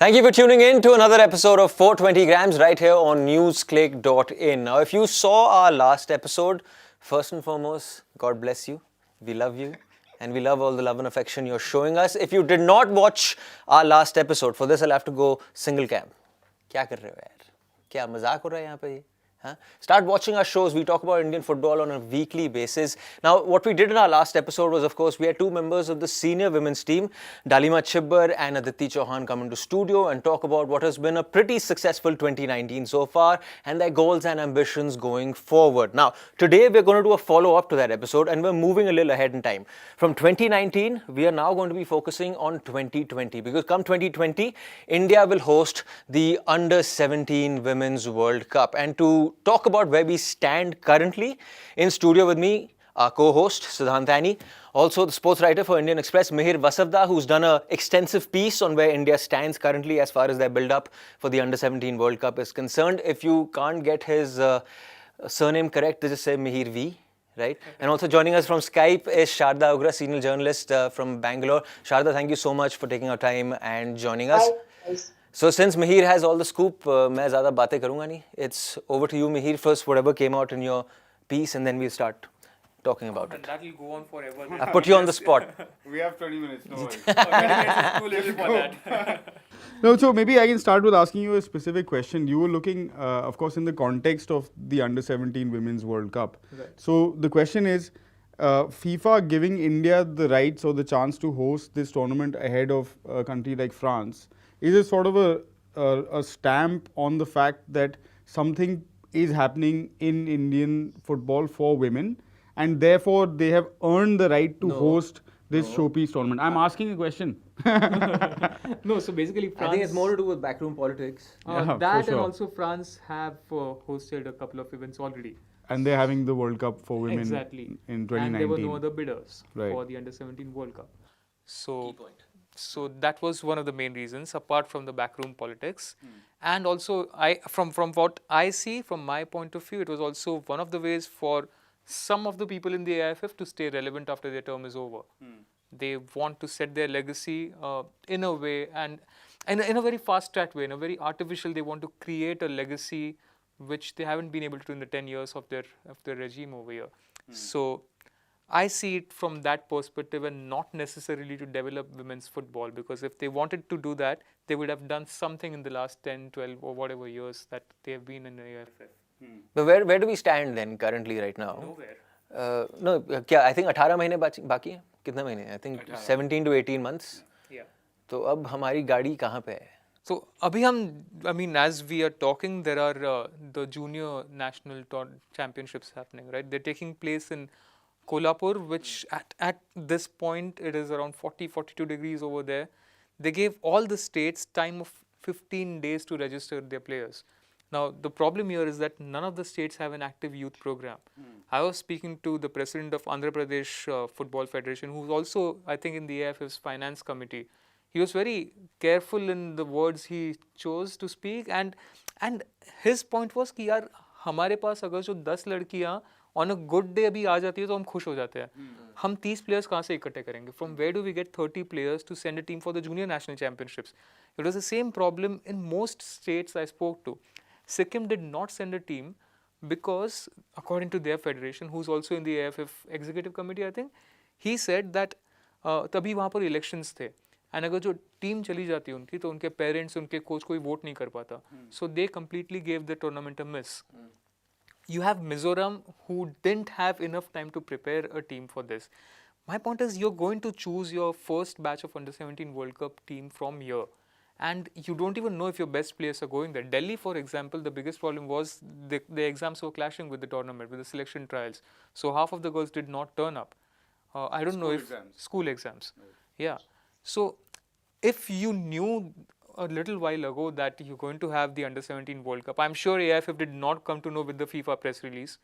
Thank you for tuning in to another episode of 420 Grams right here on newsclick.in. Now, if you saw our last episode, first and foremost, God bless you. We love you. And we love all the love and affection you're showing us. If you did not watch our last episode, for this I'll have to go single cam. क्या कर रहे हो यार? क्या मजाक हो रहा है यहाँ पे ये? Huh? Start watching our shows. We talk about Indian football on a weekly basis. Now, what we did in our last episode was, of course, we had two members of the senior women's team, Dalima Chibbar and Aditi Chauhan, come into studio and talk about what has been a pretty successful 2019 so far and their goals and ambitions going forward. Now, today we're going to do a follow-up to that episode and we're moving a little ahead in time. From 2019, we are now going to be focusing on 2020 because come 2020, India will host the Under-17 Women's World Cup. And to talk about where we stand currently, in studio with me, our co-host Siddhant Thani, also the sports writer for Indian Express, Mihir Vasavda, who's done an extensive piece on where India stands currently as far as their build-up for the Under-17 World Cup is concerned. If you can't get his surname correct, just say Mihir V. Right? And also joining us from Skype is Sharda Ugra, senior journalist from Bangalore. Sharda, thank you so much for taking our time and joining us. Hi. So since Mihir has all the scoop, मैं ज़्यादा बातें करूँगा नहीं. It's over to you, Mihir. First, whatever came out in your piece, and then we'll start talking about it. That will go on forever. I put you on the spot. We have 20 minutes, no worries. 20 minutes is too little for that. No, so maybe I can start with asking you a specific question. You were looking, of course, in the context of the Under-17 Women's World Cup. Right. So the question is, FIFA giving India the rights or the chance to host this tournament ahead of a country like France, is it sort of a stamp on the fact that something is happening in Indian football for women and therefore they have earned the right to host this showpiece tournament? I'm asking a question. No, so basically France... I think it's more to do with backroom politics. Yeah, that for and sure. also France have hosted a couple of events already. And they're having the World Cup for women Exactly. in 2019. And there were no other bidders Right. for the Under-17 World Cup. So that was one of the main reasons, apart from the backroom politics. And also, from what I see, from my point of view, it was also one of the ways for some of the people in the AIFF to stay relevant after their term is over. They want to set their legacy in a way, and in a very fast-track way, in a very artificial, they want to create a legacy which they haven't been able to in the 10 years of their regime over here. So I see it from that perspective and not necessarily to develop women's football, because if they wanted to do that, they would have done something in the last 10, 12 or whatever years that they have been in the AIFF. But where do we stand then currently right now? Nowhere. No, क्या I think 18 महीने बाकी हैं? कितने महीने? I think 17 to 18 months. Yeah. तो अब हमारी गाड़ी कहाँ पे है? So, abhi as we are talking, there are the junior national championships happening, right? They're taking place in Kolhapur, which at this point, it is around 40, 42 degrees over there. They gave all the states time of 15 days to register their players. Now, the problem here is that none of the states have an active youth program. I was speaking to the president of Andhra Pradesh Football Federation, who's also, I think, in the AIFF's finance committee. He was very careful in the words he chose to speak, and his point was कि यार हमारे पास अगर जो 10 लड़कियाँ on a good day अभी आ जाती है तो हम खुश हो जाते हैं. हम 30 players कहाँ से इकट्ठे करेंगे? From where do we get 30 players to send a team for the junior national championships? It was the same problem in most states I spoke to. Sikkim did not send a team because, according to their federation, who's also in the AIFF executive committee, I think, he said that तभी वहाँ पर elections थे. And अगर जो team चली जाती उनकी तो उनके पेरेंट्स उनके कोच कोई वोट नहीं कर पाता. So they completely gave the tournament a miss. You have Mizoram, who didn't have enough time to prepare a team for this. My point is, you're going to choose your first batch of Under-17 World Cup team from here. And you don't even know if your best players are going there. Delhi, for example, the biggest problem was the exams were clashing with the tournament, with the selection trials. So half of the girls did not turn up. I don't know if... School exams. Right. Yeah. So, if you knew a little while ago that you're going to have the Under-17 World Cup, I'm sure AIFF did not come to know with the FIFA press release.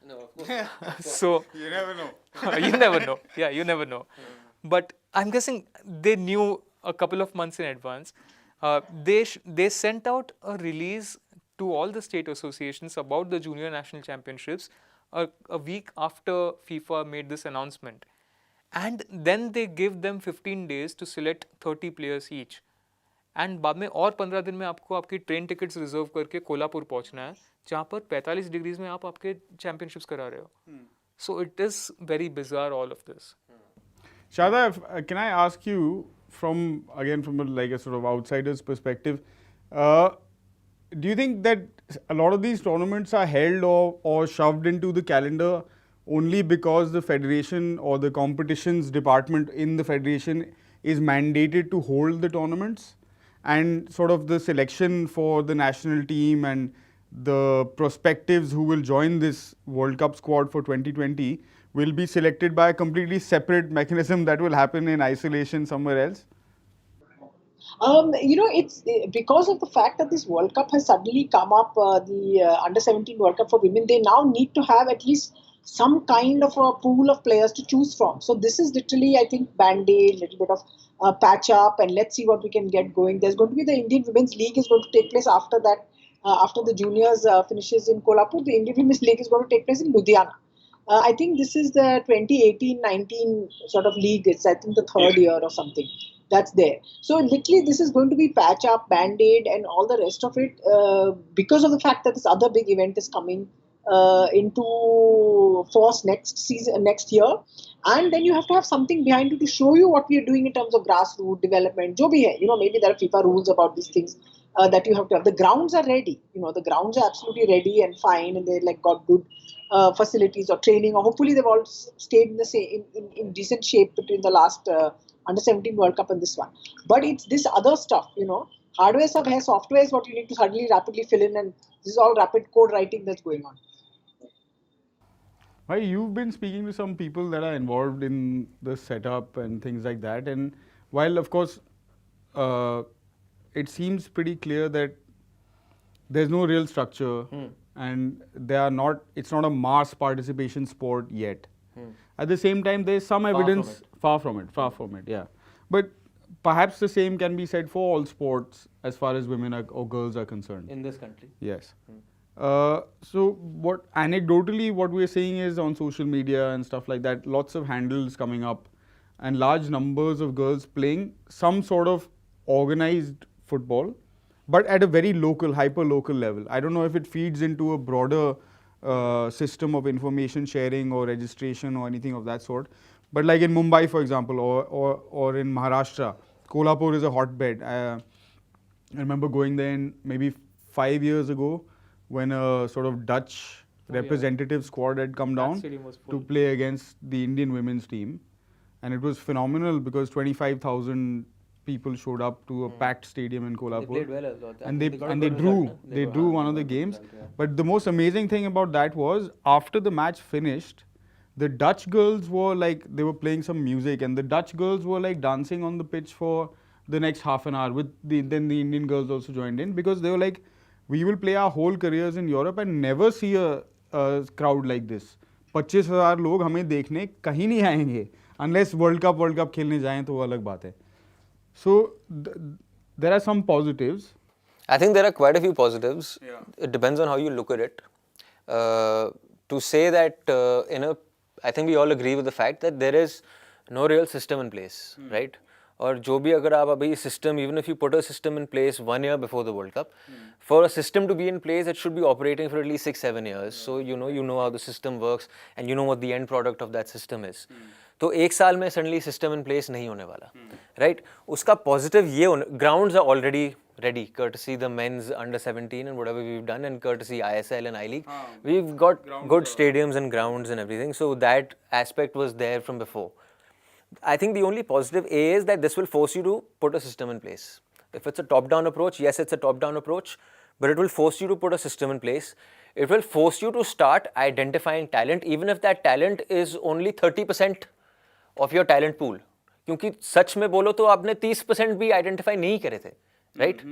No, of course. So, You never know. you never know. Yeah, you never know. But I'm guessing they knew a couple of months in advance. They sent out a release to all the state associations about the junior national championships a week after FIFA made this announcement. And then they give them 15 days to select 30 players each. And बाद में और 15 दिन में आपको आपकी train tickets reserve करके कोल्हापुर पहुंचना है, जहाँ पर 45 डिग्रीज में आप आपके चैंपियनशिप्स करा रहे हो. So it is very bizarre, all of this. Shada, can I ask you from like a sort of outsider's perspective, do you think that a lot of these tournaments are held or shoved into the calendar only because the federation or the competitions department in the federation is mandated to hold the tournaments, and sort of the selection for the national team and the prospectives who will join this World Cup squad for 2020 will be selected by a completely separate mechanism that will happen in isolation somewhere else? It's because of the fact that this World Cup has suddenly come up, the Under 17 World Cup for women, they now need to have at least some kind of a pool of players to choose from. So this is literally, I think, band-aid, little bit of patch up, and let's see what we can get going. There's going to be the Indian Women's League is going to take place after that, after the juniors finishes in Kolhapur. The Indian Women's League is going to take place in Ludhiana. I think this is the 2018-19 sort of league. It's, I think, the third year or something that's there. So literally this is going to be patch up, band-aid and all the rest of it because of the fact that this other big event is coming into force next year. And then you have to have something behind it to show you what we are doing in terms of grassroots development. Jo bhi hai, maybe there are FIFA rules about these things that you have to have. The grounds are ready. The grounds are absolutely ready and fine, and they like got good facilities or training, or hopefully they've all stayed in the same in decent shape between the last Under 17 World Cup and this one. But it's this other stuff, hardware sab hai, software is what you need to suddenly rapidly fill in, and this is all rapid code writing that's going on. Right, you've been speaking to some people that are involved in the setup and things like that, and while of course it seems pretty clear that there's no real structure and it's not a mass participation sport yet. At the same time, there's some evidence far from it, yeah. But perhaps the same can be said for all sports as far as women or girls are concerned. In this country. Yes. So anecdotally what we're seeing is on social media and stuff like that, lots of handles coming up and large numbers of girls playing some sort of organized football, but at a very local, hyper-local level. I don't know if it feeds into a broader system of information sharing or registration or anything of that sort. But like in Mumbai, for example, or in Maharashtra, Kolhapur is a hotbed. I remember going there maybe 5 years ago when a sort of Dutch representative squad had come down to play against the Indian women's team. And it was phenomenal because 25,000 people showed up to a packed stadium in Kolhapur. They played well as well. And they drew one of the games. But the most amazing thing about that was after the match finished, the Dutch girls were like, they were playing some music, and the Dutch girls were like dancing on the pitch for the next half an hour. Then the Indian girls also joined in, because they were like, we will play our whole careers in Europe and never see a crowd like this. 25,000 लोग हमें देखने कहीं नहीं आएंगे unless World Cup खेलने जाएं तो वो अलग बात है. So there are some positives. I think there are quite a few positives. Yeah. It depends on how you look at it. To say that I think we all agree with the fact that there is no real system in place, right? और जो भी अगर आप अभी system, even if you put a system in place 1 year before the World Cup, for a system to be in place, it should be operating for at least 6-7 years. So you know how the system works and you know what the end product of that system is. तो एक साल में suddenly system in place नहीं होने वाला, right? उसका positive ये grounds are already ready, courtesy the men's under 17 and whatever we've done, and courtesy ISL and I-League. We've got good stadiums and grounds and everything. So that aspect was there from before. I think the only positive is that this will force you to put a system in place. If it's a top-down approach, yes, it's a top-down approach, but it will force you to put a system in place. It will force you to start identifying talent, even if that talent is only 30% of your talent pool. क्योंकि सच में बोलो तो आपने 30% भी identify नहीं करे थे, right?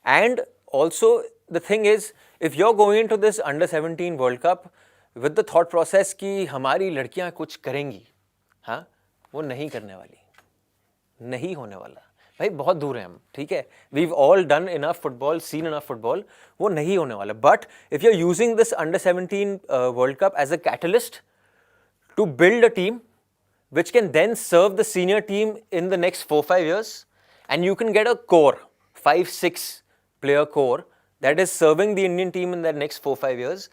And also the thing is, if you're going into this under 17 World Cup with the thought process कि हमारी लड़कियां कुछ करेंगी, हाँ, वो नहीं करने वाली, नहीं होने वाला भाई, बहुत दूर हैं हम, ठीक है. We've all done enough football, seen enough football, वो नहीं होने वाला. But if you're using this under 17 World Cup as a catalyst to build a team which can then serve the senior team in the next 4-5 years, and you can get a core, 5-6 player core that is serving the Indian team in the next 4-5 years,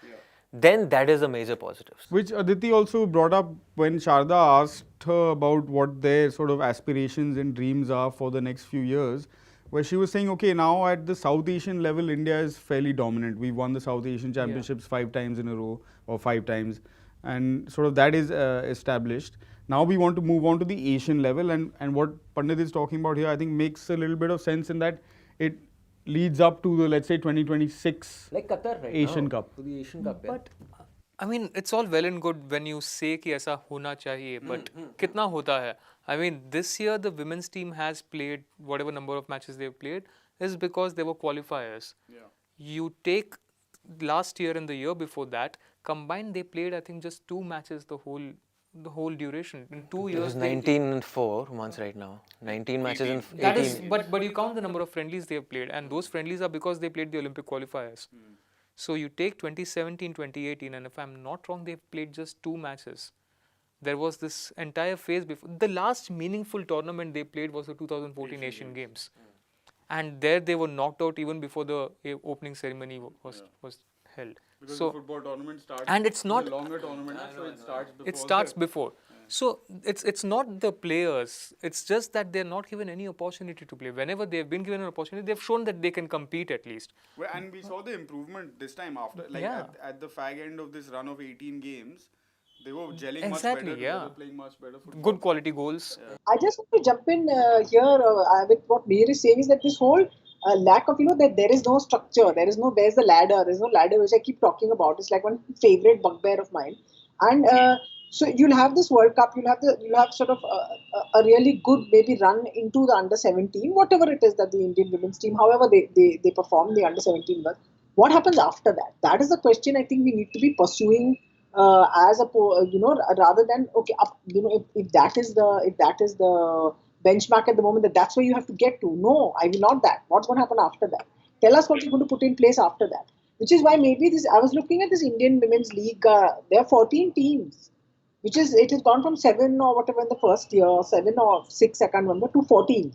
then that is a major positive. Which Aditi also brought up when Sharda asked her about what their sort of aspirations and dreams are for the next few years, where she was saying, okay, now at the South Asian level, India is fairly dominant. We won the South Asian Championships 5 times in a row, or 5 times, and sort of that is established. Now we want to move on to the Asian level, and what Pandit is talking about here, I think makes a little bit of sense in that it leads up to the, let's say, 2026 Like Qatar right Asian now, Cup. to the Asian Cup. But I mean, it's all well and good when you say कि ऐसा होना चाहिए, but कितना होता है? I mean, this year the women's team has played whatever number of matches they've played is because they were qualifiers. You take last year and the year before that combined, they played I think just 2 matches the whole duration. In 2 It years, was 19 and 4 months right now. 19 matches in 18. that is, but you count the number of friendlies they have played, and those friendlies are because they played the Olympic qualifiers. So you take 2017, 2018, and if I'm not wrong, they've played just 2 matches. There was this entire phase before. The last meaningful tournament they played was the 2014 Asian Games. And there they were knocked out even before the opening ceremony was held. Because So the football tournament starts, and it's not- a longer tournament, so it starts before. it starts before. So it's not the players. It's just that they're not given any opportunity to play. Whenever they've been given an opportunity, they've shown that they can compete at least. Well, and we saw the improvement this time after, like Yeah. at the fag end of this run of 18 games, they were gelling much Exactly, better, yeah. together, playing much better football. Good quality goals. I just want to jump in here with what Meir is saying is that this whole lack of, that there is no structure, where's the ladder, there's no ladder, which I keep talking about. It's like one favorite bugbear of mine. And so you'll have this World Cup, you'll have sort of a really good maybe run into the under 17, whatever it is that the Indian women's team, however they perform the under 17 work. What happens after that? That is the question I think we need to be pursuing rather than if that is the benchmark at the moment, that's where you have to get to. No, I will not that. What's going to happen after that? Tell us what you're going to put in place after that. Which is why maybe this. I was looking at this Indian Women's League. There are 14 teams, it has gone from 7 or whatever in the first year, 7 or 6, I can't remember, to 14.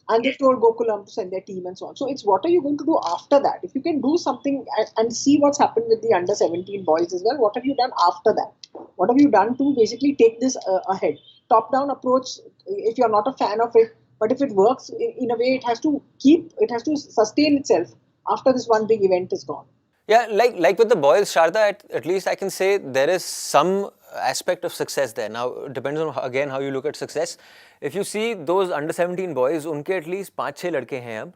And they've told Gokulam to send their team and so on. So it's what are you going to do after that? If you can do something and see what's happened with the under 17 boys as well, what have you done after that? What have you done to basically take this ahead? Top-down approach, if you're not a fan of it, but if it works in a way, it has to sustain itself after this one big event is gone. Yeah, like with the boys, Sharda, at least I can say there is some aspect of success there. Now, it depends on, again, how you look at success. If you see those under 17 boys, unke at least 5-6 ladke hain ab,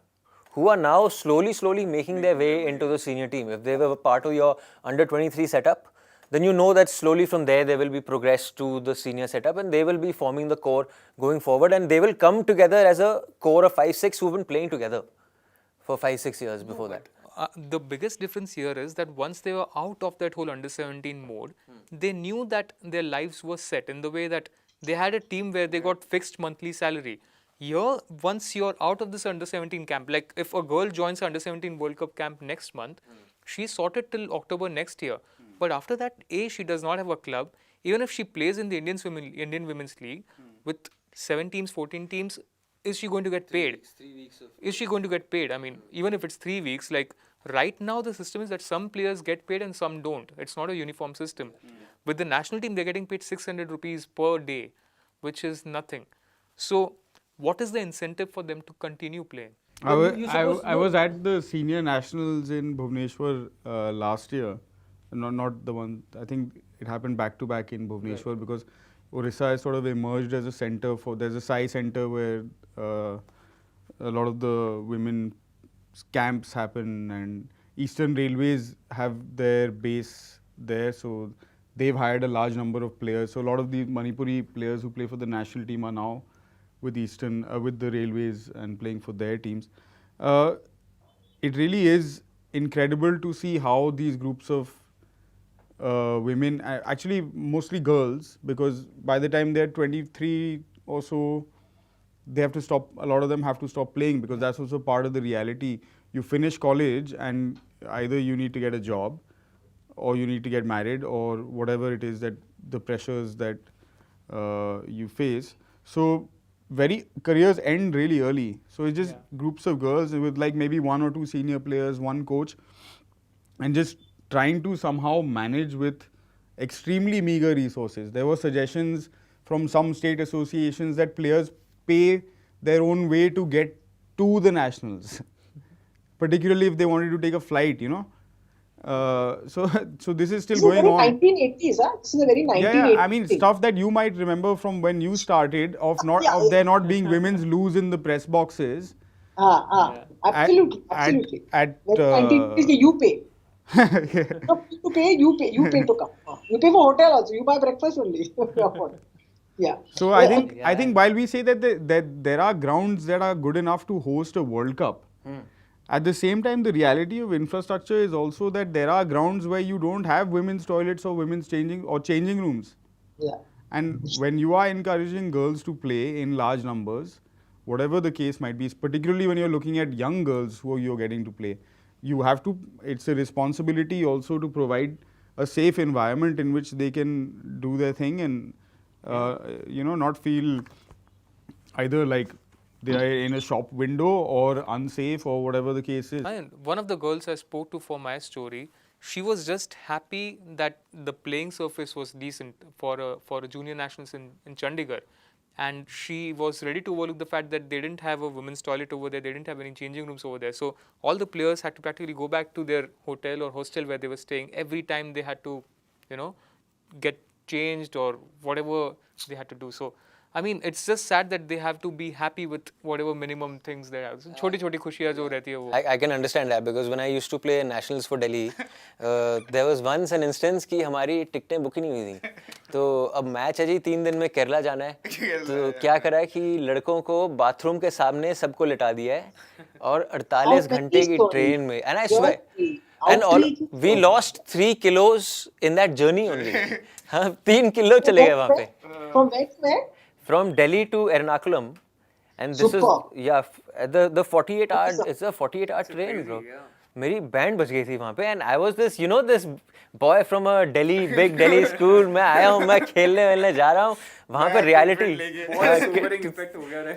who are now slowly making their way into the senior team. If they were part of your under 23 setup, then you know that slowly from there they will be progressed to the senior setup and they will be forming the core going forward, and they will come together as a core of 5-6 who've been playing together for 5-6 years before that. The biggest difference here is that once they were out of that whole under 17 mode, they knew that their lives were set in the way that they had a team where they got fixed monthly salary. Here, once you're out of this under 17 camp, like if a girl joins the under 17 World Cup camp next month, she's sorted till October next year. But after that, she does not have a club. Even if she plays in the Indian Women's League with 7 teams, 14 teams, is she going to get paid? Is she going to get paid? I mean, even if it's 3 weeks, like right now the system is that some players get paid and some don't. It's not a uniform system. With the national team, they're getting paid 600 rupees per day, which is nothing. So what is the incentive for them to continue playing? I was at the senior nationals in Bhubaneswar last year. Not the one, I think it happened back to back in Bhubaneswar, because Orissa has sort of emerged as a center there's a Sai center where a lot of the women camps happen, and Eastern Railways have their base there, so they've hired a large number of players. So a lot of the Manipuri players who play for the national team are now with with the Railways and playing for their teams. It really is incredible to see how these groups of women, actually mostly girls, because by the time they're 23 or so, they have to stop, a lot of them have to stop playing, because that's also part of the reality. You finish college and either you need to get a job or you need to get married or whatever it is that the pressures that you face. So careers end really early. So it's just Yeah. groups of girls with like maybe 1 or 2 senior players, one coach, and just trying to somehow manage with extremely meager resources. There were suggestions from some state associations that players pay their own way to get to the nationals, particularly if they wanted to take a flight, so so this is still This is going very on. 1980s, huh? This is a very Yeah, 1980s I mean thing. stuff that you might remember from when you started Yeah, of there not being women's loos in the press boxes. Yeah. absolutely, At absolutely. at Very 1980s, you pay. No, you pay to come. You pay for hotel also. You buy breakfast only. Yeah. So I Uh, think while we say that that there are grounds that are good enough to host a World Cup, at the same time the reality of infrastructure is also that there are grounds where you don't have women's toilets or women's changing rooms. yeah. And when you are encouraging girls to play in large numbers, whatever the case might be, particularly when you're looking at young girls who you're getting to play, you have to, it's a responsibility also to provide a safe environment in which they can do their thing and, not feel either like they are in a shop window or unsafe or whatever the case is. And one of the girls I spoke to for my story, she was just happy that the playing surface was decent for a junior nationals in Chandigarh. And she was ready to overlook the fact that they didn't have a women's toilet over there, they didn't have any changing rooms over there. So all the players had to practically go back to their hotel or hostel where they were staying every time they had to, get changed or whatever they had to do. So I mean, it's just sad that they have to be happy with whatever minimum things they have. छोटी छोटी खुशियाँ जो रहती है वो. I can understand that because when I used to play nationals for Delhi, there was once an instance कि हमारी टिकटें बुक ही नहीं हुई थी. तो अब मैच है जी 3 दिन में केरला जाना है. तो क्या करा है कि लड़कों को बाथरूम के सामने सबको लिटा दिया है और 48 घंटे की ट्रेन में. And I swear. And we lost 3 kilos in that journey only. हाँ 3 किलो चले गए वहाँ पे. From where? From Delhi to Ernakulam, and this Super. is the 48 hour. It's a 48-hour train, bro. मेरी बैंड बज गई थी वहाँ पे, and I was this this boy from a big Delhi school. मैं आया हूँ, मैं खेलने जा रहा हूँ वहाँ पे reality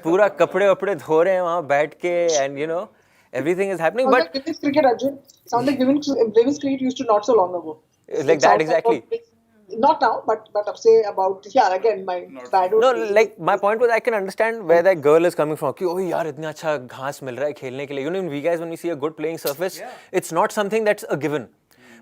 पूरा कपड़े वपड़े धो रहे हैं वहाँ बैठ के, and everything is happening. Sounds But like women's cricket, Arjun. Sounds like women's cricket used to not so long ago. like that exactly. Not now, but I'm say about again my bad. No, like my point was I can understand where that girl is coming from. कि ओह यार इतना अच्छा घास मिल रहा है खेलने के लिए. Even we guys when we see a good playing surface, it's not something that's a given.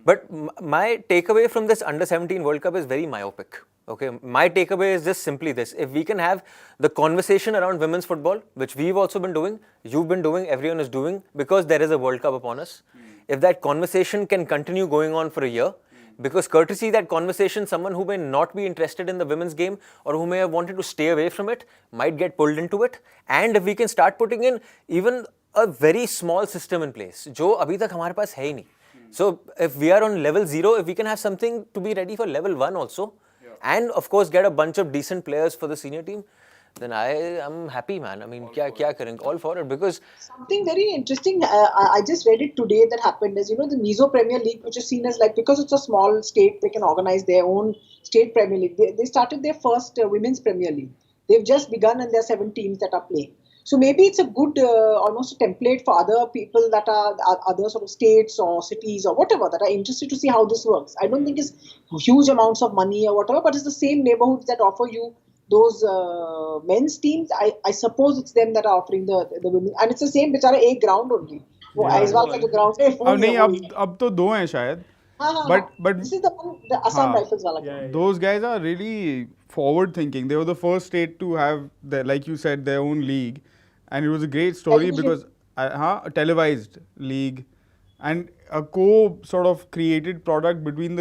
But my takeaway from this under-17 World Cup is very myopic. Okay, my takeaway is just simply this: if we can have the conversation around women's football, which we've also been doing, you've been doing, everyone is doing, because there is a World Cup upon us. If that conversation can continue going on for a year. Because courtesy that conversation, someone who may not be interested in the women's game or who may have wanted to stay away from it might get pulled into it. And if we can start putting in even a very small system in place, जो अभी तक हमारे पास है ही नहीं. So if we are on level 0, if we can have something to be ready for level 1 also, and of course get a bunch of decent players for the senior team, then I am happy, man. I mean, क्या करें? All for it, because something very interesting. I just read it today that happened is the Mizo Premier League, which is seen as like, because it's a small state, they can organize their own state Premier League. They started their first women's Premier League. They've just begun and there are 7 teams that are playing. So maybe it's a good almost a template for other people that are other sort of states or cities or whatever that are interested to see how this works. I don't think it's huge amounts of money or whatever, but it's the same neighborhoods that offer you those men's teams. I suppose it's them that are offering the women, and it's the same बेचारा एक ground only. वो आइजवाल का जो ground है अब नहीं, अब तो 2 हैं शायद. But this is the one, the Assam Rifles वाला ground. Those guys are really forward thinking. They were the first state to have like you said, their own league, and it was a great story because a televised league and a sort of created product between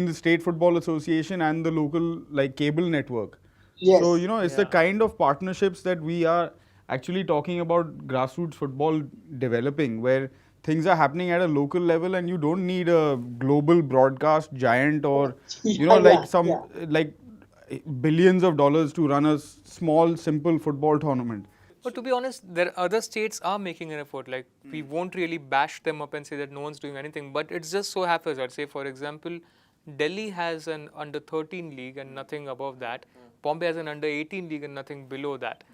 the State Football Association and the local cable network. Yes. So it's the kind of partnerships that we are actually talking about grassroots football developing, where things are happening at a local level and you don't need a global broadcast giant or like billions of dollars to run a small simple football tournament. But to be honest, there are other states are making an effort. Like we won't really bash them up and say that no one's doing anything, but it's just so happens. I'd say, for example, Delhi has an under 13 league and nothing above that. Bombay has an under-18 league and nothing below that.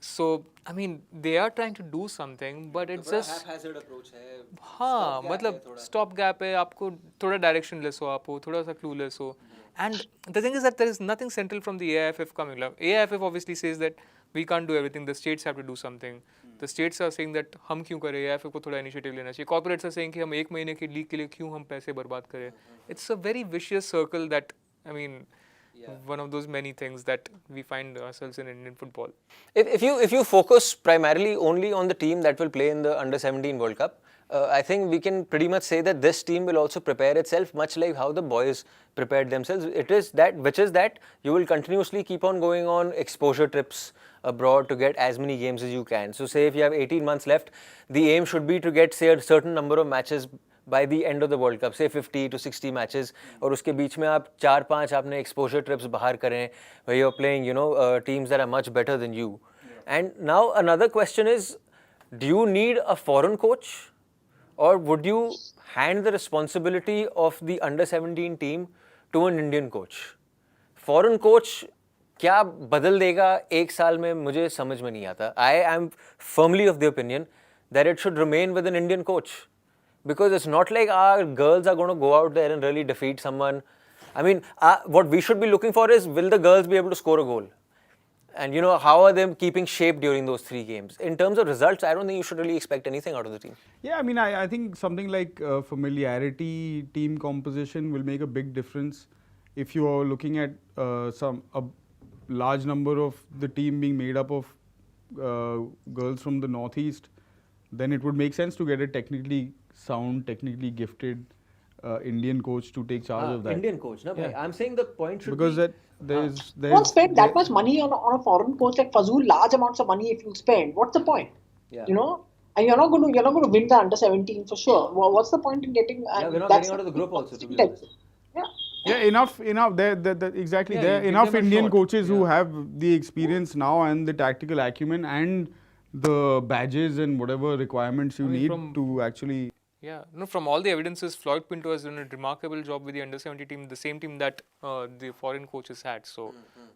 So, I mean, they are trying to do something, but it's just haphazard approach है. हाँ मतलब stop gap है आपको थोड़ा directionless हो आप हो थोड़ा सा clueless हो and the thing is that there is nothing central from the AIFF coming. Like, AIFF obviously says that we can't do everything, the states have to do something. The states are saying that हम क्यों करें, AIFF को थोड़ा initiative लेना चाहिए. Corporates are saying कि हम एक महीने की league के लिए क्यों हम पैसे बर्बाद करें. It's a very vicious circle that, I mean, one of those many things that we find ourselves in Indian football. If you focus primarily only on the team that will play in the under-17 World Cup, I think we can pretty much say that this team will also prepare itself much like how the boys prepared themselves. It is that you will continuously keep on going on exposure trips abroad to get as many games as you can. So say if you have 18 months left, the aim should be to get say a certain number of matches by the end of the World Cup, say 50 to 60 matches, और उसके बीच में आप 4-5 आपने exposure trips बाहर करें, where you're playing, teams that are much better than you. And now another question is, do you need a foreign coach, or would you hand the responsibility of the under-17 team to an Indian coach? Foreign coach क्या बदल देगा एक साल में मुझे समझ में नहीं आता. I am firmly of the opinion that it should remain with an Indian coach. Because it's not like our girls are going to go out there and really defeat someone. I mean, what we should be looking for is, will the girls be able to score a goal? And how are they keeping shape during those 3 games? In terms of results, I don't think you should really expect anything out of the team. Yeah, I mean, I think something like familiarity, team composition will make a big difference. If you are looking at a large number of the team being made up of girls from the Northeast, then it would make sense to get a technically sound, technically gifted Indian coach to take charge of that. Indian coach, no? Yeah. I'm saying the point should because be... there's Don't spend that much money on a foreign coach like Fazul, large amounts of money if you spend. What's the point? Yeah. And you're not going to win the under-17 for sure. What's the point in getting? We're not getting out of the group also, to be honest. Yeah, enough. Exactly, there are enough Indian coaches who have the experience now and the tactical acumen and the badges and whatever requirements you need to actually. Yeah, no, from all the evidences, Floyd Pinto has done a remarkable job with the under-17 team, the same team that the foreign coaches had. So,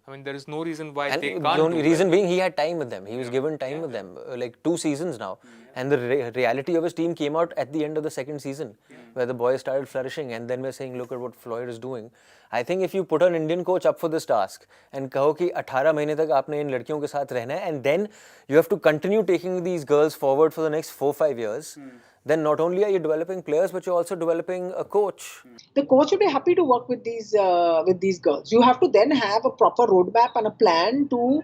I mean, there is no reason why they can't. The only reason being he had time with them. He was given time with them, like 2 seasons now. And the reality of his team came out at the end of the 2nd season, where the boys started flourishing. And then we're saying, look at what Floyd is doing. I think if you put an Indian coach up for this task and कहो कि 18 महीने तक आपने इन लड़कियों के साथ रहना है, and then you have to continue taking these girls forward for the next 4-5 years, then not only are you developing players, but you're also developing a coach. The coach will be happy to work with these girls. You have to then have a proper roadmap and a plan to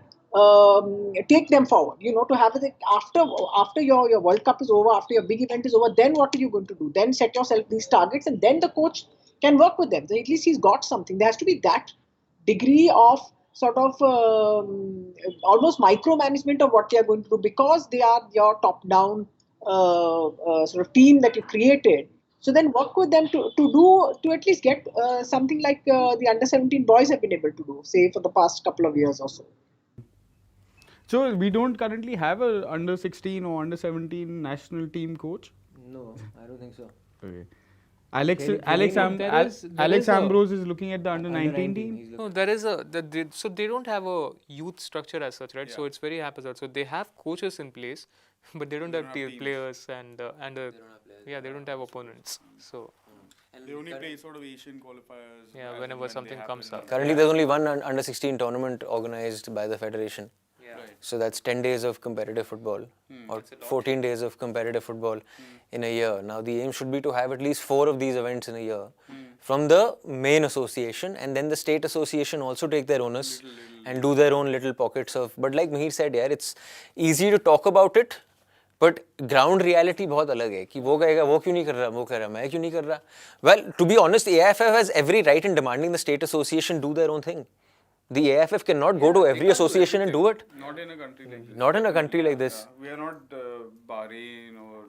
take them forward. To have it after your World Cup is over, after your big event is over, then what are you going to do? Then set yourself these targets, and then the coach can work with them. So at least he's got something. There has to be that degree of sort of almost micromanagement of what they are going to do, because they are your top-down sort of team that you created. So then work with them to at least get something like the under-17 boys have been able to do, say for the past couple of years or so. So we don't currently have a under-16 or under-17 national team coach? No, I don't think so. Okay. Alex Ambrose is looking at the under-19 team? No, so they don't have a youth structure as such, right? Yeah. So it's very haphazard. So they have coaches in place, but they don't have players and they don't have opponents. So they only play sort of Asian qualifiers. Yeah, whenever something comes up. Currently, there's only one under-16 tournament organized by the Federation. Yeah. Right. So that's 10 days of competitive football or 14 days of competitive football in a year. Now the aim should be to have at least 4 of these events in a year from the main association, and then the state association also take their onus and do their own little pockets of. But like Mihir said, it's easy to talk about it, but ground reality बहुत अलग है कि वो कहेगा वो क्यों नहीं कर रहा, वो कह रहा मैं क्यों नहीं कर रहा. Well, to be honest, AIFF has every right in demanding the state association do their own thing. The AIFF cannot go to every association and do it. Not in a country like this. Not in a country like this. We are not Bahrain or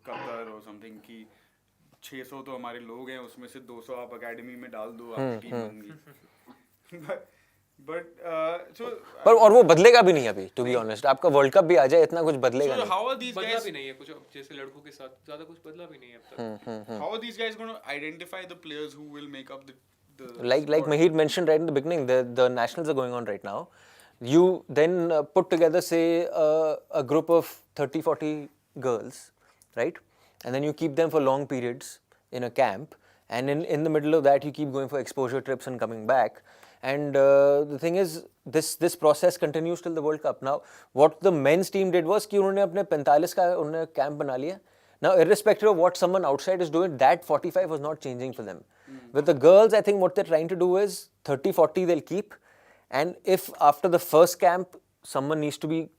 Qatar or something कि 600 तो हमारे लोग हैं, उसमें से 200 आप academy में डाल दो, आपकी टीम बन गई. पर और वो बदलेगा भी नहीं अभी, to be honest. आपका वर्ल्ड कप भी आ जाए, इतना कुछ बदलेगा नहीं. How are these guys? बदला भी नहीं है कुछ, जैसे लड़कों के साथ ज़्यादा कुछ बदला भी नहीं है अब तक. How are these guys going to identify the players who will make up like Mahir mentioned right in the beginning, the nationals are going on right now. You then put together, say, a group of 30, 40 girls, right? And then you keep them for long periods in a camp. And in the middle of that, you keep going for exposure trips and coming back. And the thing is, this process continues till the World Cup. Now, what the men's team did was कि उन्होंने अपने 45 का उन्होंने camp बना लिया. Now, irrespective of what someone outside is doing, that 45 was not changing for them. With the girls, I think what they're trying to do is 30, 40 they'll keep. And if after the first camp, someone needs to be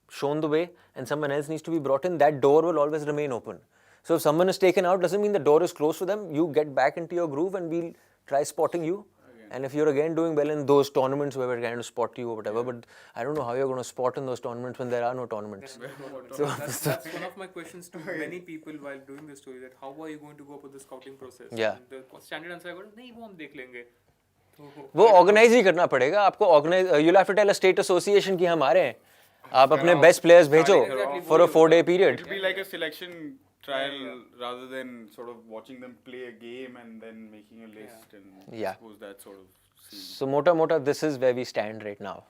shown the way and someone else needs to be brought in, that door will always remain open. So if someone is taken out, doesn't mean the door is closed for them. You get back into your groove and we'll try spotting you. And if you're again doing well in those tournaments where we're trying to spot you or whatever, but I don't know how you're going to spot in those tournaments when there are no tournaments. That's one of my questions to many people while doing this story, that how are you going to go about the scouting process? Yeah. And the standard answer I got, नहीं वो हम देख लेंगे. वो organise ही करना पड़ेगा आपको. Organize you'll have to tell a state association कि हम आ रहे हैं. आप अपने best players भेजो for a 4-day period. It'll be like a selection trial rather than sort of watching them play a game and then making a list and Yeah. suppose that sort of scene. So mota, this is where we stand right now.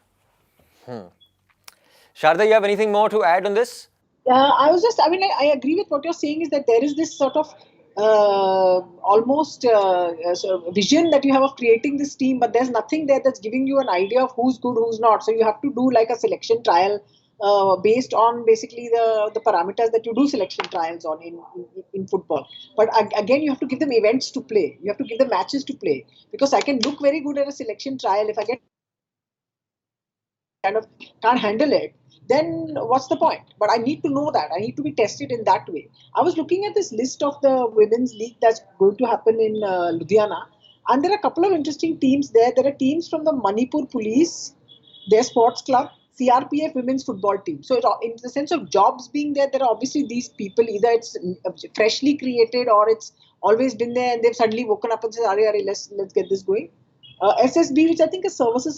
Sharda, you have anything more to add on this? I agree with what you're saying, is that there is this sort of almost sort of vision that you have of creating this team, but there's nothing there that's giving you an idea of who's good, who's not. So you have to do like a selection trial based on basically the parameters that you do selection trials on in football. But again, you have to give them events to play. You have to give them matches to play, because I can look very good at a selection trial. If I get kind of can't handle it, then what's the point? But I need to know that. I need to be tested in that way. I was looking at this list of the women's league that's going to happen in Ludhiana, and there are a couple of interesting teams there. There are teams from the Manipur Police, their sports club, CRPF women's football team. So in the sense of jobs being there, there are obviously these people, either it's freshly created or it's always been there and they've suddenly woken up and said, let's get this going. SSB, which I think is Services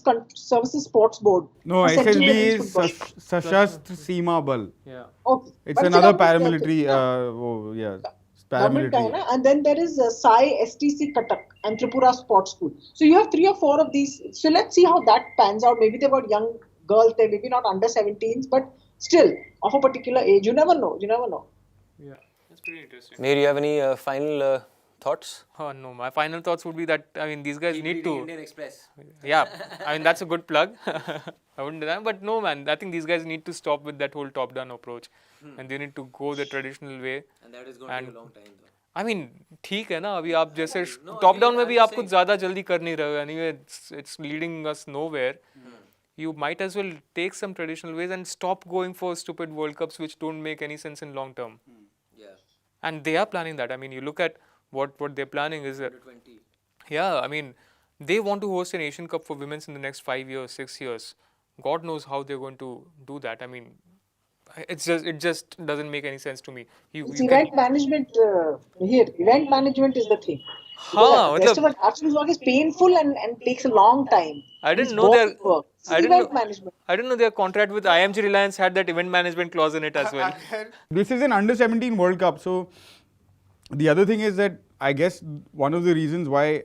Sports Board. No, Central SSB Women's is Football. Sashastra Seema Bal. Yeah. Okay. It's But another government- paramilitary. government Paramilitary. kind of, and then there is Sai STC Katak and Tripura Sports School. So you have 3 or 4 of these. So let's see how that pans out. Maybe they've got young girls there, maybe not under 17s, but still of a particular age. You never know. Yeah. That's pretty interesting. May you have any final thoughts? Oh no, my final thoughts would be that, I mean, these guys need to. Indian Express. Yeah, I mean, that's a good plug. I wouldn't deny, but no, man, I think these guys need to stop with that whole top-down approach, and they need to go the traditional way. And that is going to take a long time though. I mean, ठीक है ना, अभी आप जैसे top down में भी आप कुछ ज़्यादा जल्दी कर नहीं रहे हो. Anyway, it's leading us nowhere. You might as well take some traditional ways and stop going for stupid World Cups which don't make any sense in long term. Yeah. And they are planning that. I mean, you look at what they're planning is that. Yeah, I mean, they want to host an Asian Cup for women's in the next 5 years, 6 years. God knows how they're going to do that. I mean, it just doesn't make any sense to me. It's event management here. Event management is the thing. हाँ, The rest of Arsenal's work is painful and takes a long time. I didn't It's know boring work. It's event management. I didn't know their contract with IMG Reliance had that event management clause in it as well. This is an under 17 World Cup. So the other thing is that I guess one of the reasons why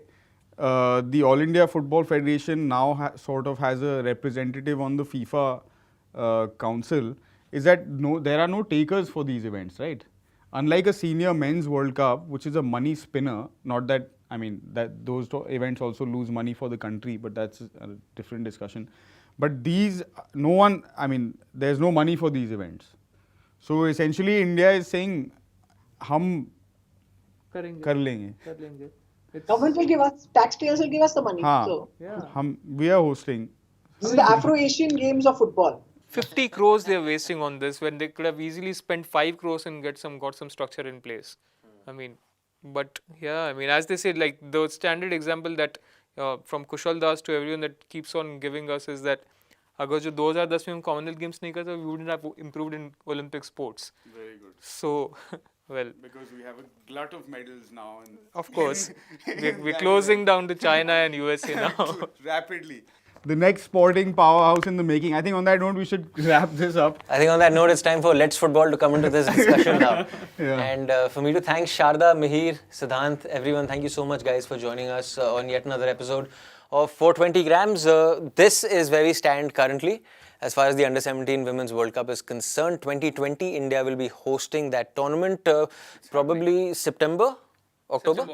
the All India Football Federation now sort of has a representative on the FIFA council is that there are no takers for these events, right? Unlike a senior men's World Cup, which is a money spinner, not that, I mean, that those events also lose money for the country, but that's a different discussion. But these, there's no money for these events. So essentially India is saying, हम कर लेंगे. Government will give us, taxpayers will give us the money. हाँ, So we are hosting. this is the Afro-Asian Games of football. 50 crores they're wasting on this when they could have easily spent 5 crores and got some structure in place. I mean, but yeah, I mean, as they said, like the standard example that from Kushal Das to everyone that keeps on giving us is that अगर जो 2010 में हम Commonwealth Games नहीं करते, we wouldn't have improved in Olympic sports. Very good. So, well, Because we have a glut of medals now. And of course, we're closing down to China and USA now. rapidly. the next sporting powerhouse in the making. I think on that note, we should wrap this up. I think on that note, it's time for Let's Football to come into this discussion now. Yeah. And for me to thank Sharda, Mihir, Siddhant, everyone, thank you so much, guys, for joining us on yet another episode of 420 grams. This is where we stand currently. As far as the Under-17 Women's World Cup is concerned, 2020, India will be hosting that tournament probably September? October?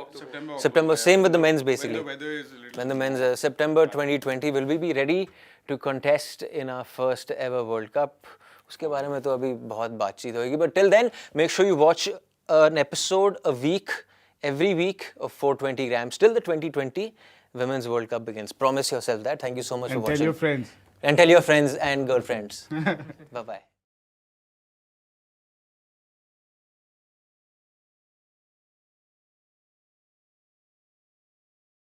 September. Same with the men's, basically. When the weather is a little... When the men's September 2020, will we be ready to contest in our first ever World Cup? उसके बारे में तो अभी बहुत बातचीत होगी. But till then, make sure you watch an episode a week, every week of 420 grams till the 2020 Women's World Cup begins. Promise yourself that. Thank you so much for watching. And tell your friends. And tell your friends and girlfriends. Bye-bye.